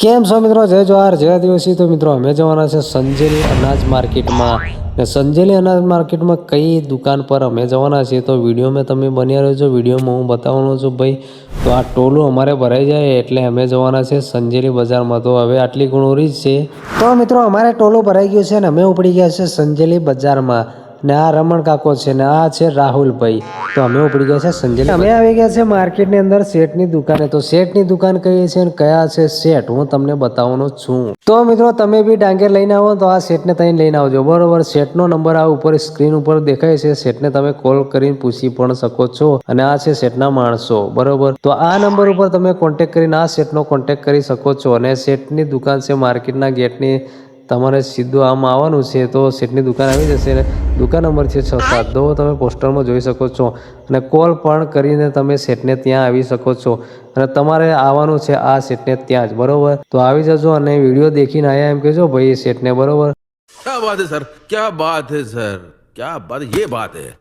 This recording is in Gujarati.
કેમ છો મિત્રો? જય જવાહર જય આદિવાસી। તો મિત્રો અમે જવાના છે સંજેલી અનાજ માર્કેટમાં ને સંજેલી અનાજ માર્કેટમાં કઈ દુકાન પર અમે જવાના છીએ તો વિડીયોમાં તમે બન્યા રહેજો। વિડીયોમાં હું બતાવવાનો છું ભાઈ। તો આ ટોલું અમારે ભરાઈ જાય એટલે અમે જવાના છે સંજેલી બજારમાં। તો હવે આટલી ગુણોરી જ છે। તો મિત્રો અમારે ટોલું ભરાઈ ગયું છે ને અમે ઉપડી ગયા છે સંજેલી બજારમાં ને આ રમણ કાકો છે ને આ છે રાહુલભાઈ। તો અમે ઉપડી ગયા છે સંજેલી। અમે આવી ગયા છે માર્કેટની અંદર શેઠની દુકાને। તો શેઠની દુકાન કઈ છે ને કયા છે શેઠ હું તમને બતાવવાનો છું। તો મિત્રો તમે બી ડાંગર લઈને આવો તો આ શેઠને ત્યાં લઈને આવજો બરોબર। શેઠનો નંબર આ ઉપર સ્ક્રીન ઉપર દેખાય છે। શેઠને તમે કોલ કરીને પૂછી પણ શકો છો અને આ છે શેઠના માણસો બરોબર। તો આ નંબર ઉપર તમે કોન્ટેક્ટ કરીને આ શેઠનો કોન્ટેક્ટ કરી શકો છો। અને શેઠની દુકાન છે માર્કેટના ગેટની તમારે સીધું આમ આવવાનું છે તો શેઠની દુકાન આવી જશે ને દુકાન નંબર છે 6-7 તો તમે પોસ્ટરમાં જોઈ શકો છો। અને કોલ પણ કરીને તમે શેઠને ત્યાં આવી શકો છો અને તમારે આવવાનું છે આ શેઠને ત્યાં જ બરોબર। તો આવી જજો અને વિડીયો દેખીને આયા એમ કહેજો ભાઈ શેઠને બરોબર। क्या बात है सर, क्या बात है सर, क्या बात, ये बात है।